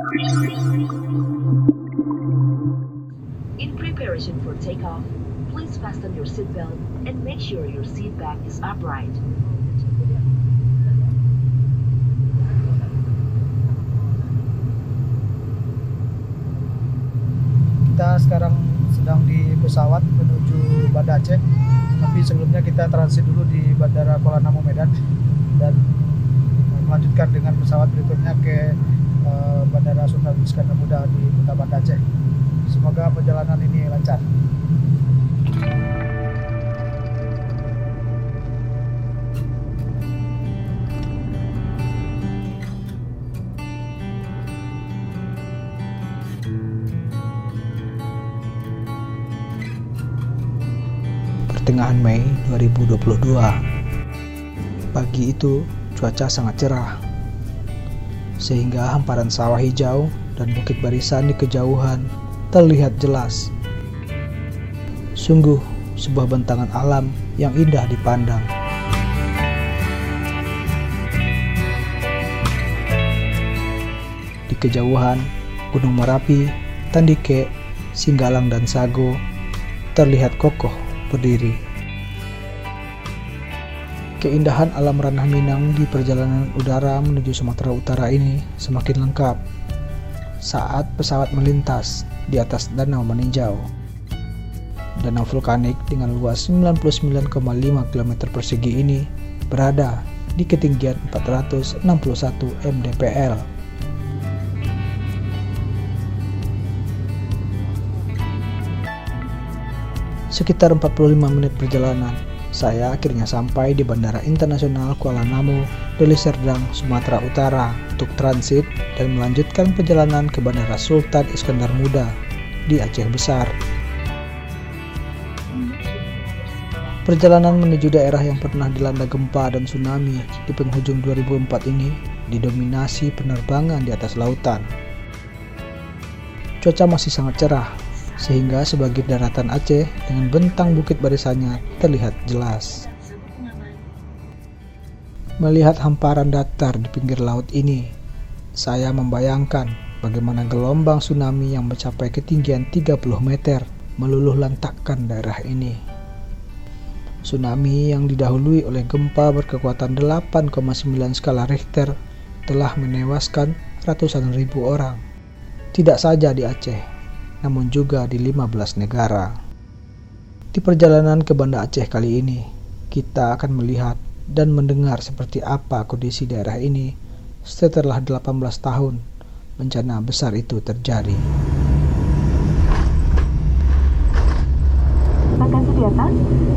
In preparation for takeoff, please fasten your seatbelt and make sure your seat back is upright. Kita sekarang sedang di pesawat menuju Banda Aceh, tapi sebelumnya kita transit dulu di Bandara Kuala Namu Medan dan melanjutkan dengan pesawat berikutnya ke Bandara Sultan Iskandar Muda di Kota Banda Aceh. Semoga perjalanan ini lancar. Pertengahan Mei 2022. Pagi itu cuaca sangat cerah, sehingga hamparan sawah hijau dan bukit barisan di kejauhan terlihat jelas. Sungguh sebuah bentangan alam yang indah dipandang. Di kejauhan, Gunung Merapi, Tandike, Singgalang dan Sago terlihat kokoh berdiri. Keindahan alam Ranah Minang di perjalanan udara menuju Sumatera Utara ini semakin lengkap saat pesawat melintas di atas danau meninjau. Danau vulkanik dengan luas 99,5 km persegi ini berada di ketinggian 461 mdpl. Sekitar 45 menit perjalanan, saya akhirnya sampai di Bandara Internasional Kuala Namu, Deli Serdang, Sumatera Utara untuk transit dan melanjutkan perjalanan ke Bandara Sultan Iskandar Muda di Aceh Besar. Perjalanan menuju daerah yang pernah dilanda gempa dan tsunami di penghujung 2004 ini didominasi penerbangan di atas lautan. Cuaca masih sangat cerah, sehingga sebagian daratan Aceh dengan bentang bukit barisannya terlihat jelas. Melihat hamparan datar di pinggir laut ini, saya membayangkan bagaimana gelombang tsunami yang mencapai ketinggian 30 meter meluluh lantakkan daerah ini. Tsunami yang didahului oleh gempa berkekuatan 8,9 skala Richter telah menewaskan ratusan ribu orang, tidak saja di Aceh, namun juga di 15 negara. Di perjalanan ke Banda Aceh kali ini, kita akan melihat dan mendengar seperti apa kondisi daerah ini setelah 18 tahun bencana besar itu terjadi. Akan sediakan,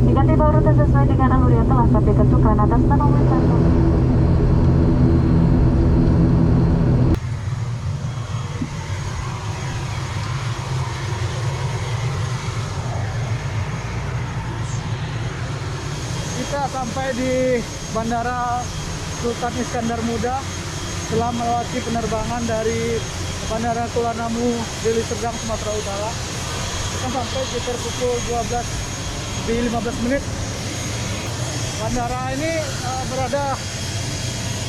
jika tiba rute sesuai dengan alur yang telah kami tentukan atas nama wisata. Kita sampai di Bandara Sultan Iskandar Muda setelah melewati penerbangan dari Bandara Kuala Namu, Deli Serdang, Sumatera Utara. Kita sampai sekitar pukul 12:15. Bandara ini berada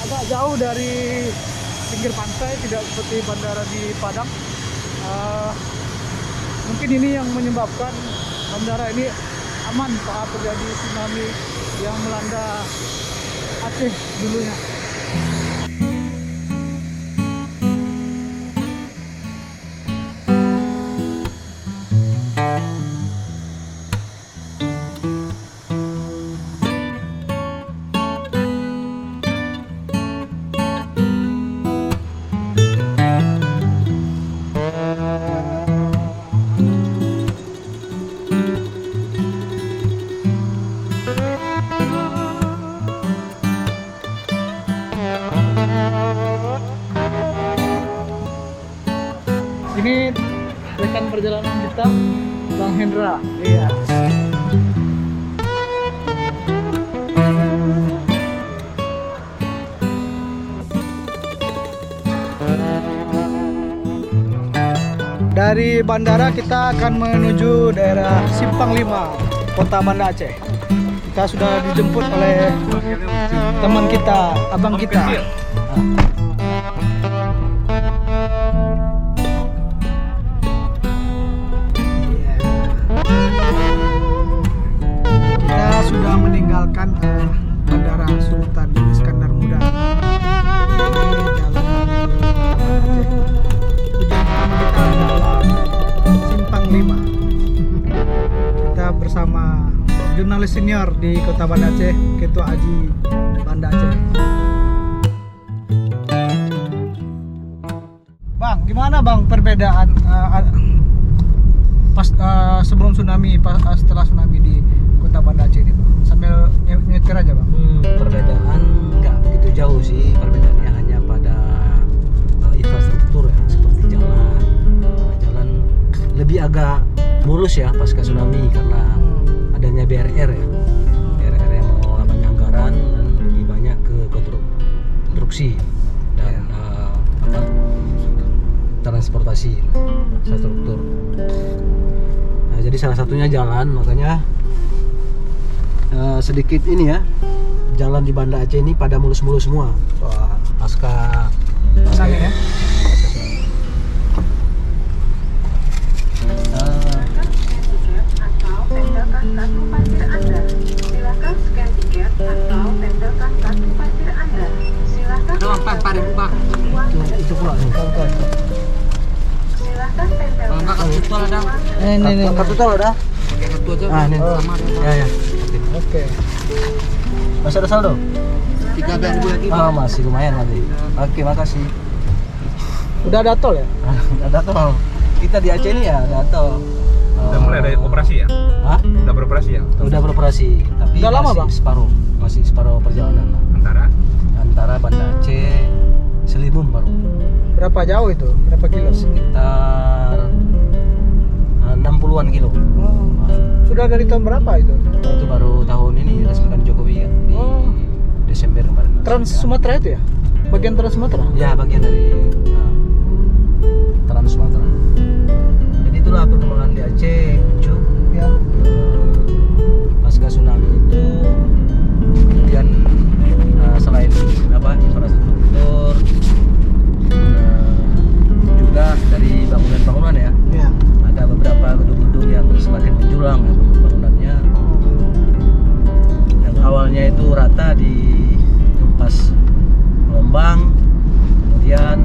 agak jauh dari pinggir pantai, tidak seperti bandara di Padang. Mungkin ini yang menyebabkan bandara ini aman saat terjadi tsunami yang melanda Aceh dulunya. Ini rekan perjalanan kita, Bang Hendra. Iya. Dari bandara kita akan menuju daerah Simpang 5, Kota Banda Aceh. Kita sudah dijemput oleh teman kita, abang kita. jurnalis senior di Kota Banda Aceh, Ketua Aji Banda Aceh. Bang, gimana bang perbedaan pas sebelum tsunami, setelah tsunami di Kota Banda Aceh ini, bang? Sambil nyetir aja bang. Perbedaan nggak begitu jauh sih, perbedaannya hanya pada infrastruktur ya, seperti jalan lebih agak mulus ya pasca tsunami karena adanya BRR ya, BRR yang mengelola banyak anggaran dan lebih banyak ke konstruksi dan transportasi infrastruktur. Nah, jadi salah satunya jalan, makanya sedikit ini ya, jalan di Banda Aceh ini pada mulus-mulus semua. Wah, pasca Tsunami ya. Itu pula nih. Ini. Kartu tol ada? Ah, ini. Ya. Oke. Masih ada saldo? 13.000 lagi. Ah, masih lumayan lagi. Oke, makasih. Udah ada tol ya? Ada tol. Kita di Aceh ini ya ada tol. Udah mulai ada operasi ya? Hah? Udah beroperasi ya? Udah beroperasi, tapi Udah lama, Bang? masih separuh perjalanan lah. Antara Banda Aceh Selimum baru. Berapa jauh itu? Berapa kilo? Sekitar 60-an kilo. Sudah dari tahun berapa itu? Itu baru tahun ini diresmikan Jokowi kan di Desember kemarin. Trans Sumatera itu ya? Bagian Trans Sumatera? Ya, bagian dari Trans Sumatera. Jadi itulah perkembangan di Aceh, Cu. Ya. Pasca tsunami itu kemudian selain infrastruktur juga dari bangunan-bangunan ya. Ya. Ada beberapa gedung-gedung yang semakin menjulang ya, bangunannya. Yang awalnya itu rata di pas gelombang, kemudian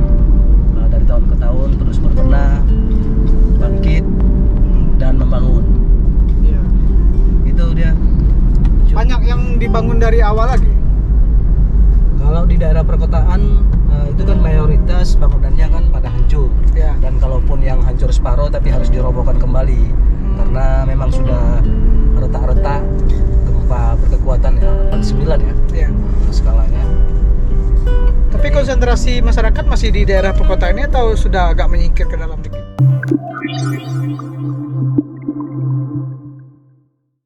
dari tahun ke tahun terus berbenah, bangkit dan membangun. Ya. Itu dia. Banyak yang dibangun dari awal lagi. Kalau di daerah perkotaan itu kan mayoritas bangunannya kan pada hancur. Ya. Dan kalaupun yang hancur separuh tapi harus dirobohkan kembali karena memang sudah retak-retak, gempa berkekuatan ya 4,9 ya. Ya. Skalanya. Tapi konsentrasi masyarakat masih di daerah perkotaan ini atau sudah agak menyingkir ke dalam dikit?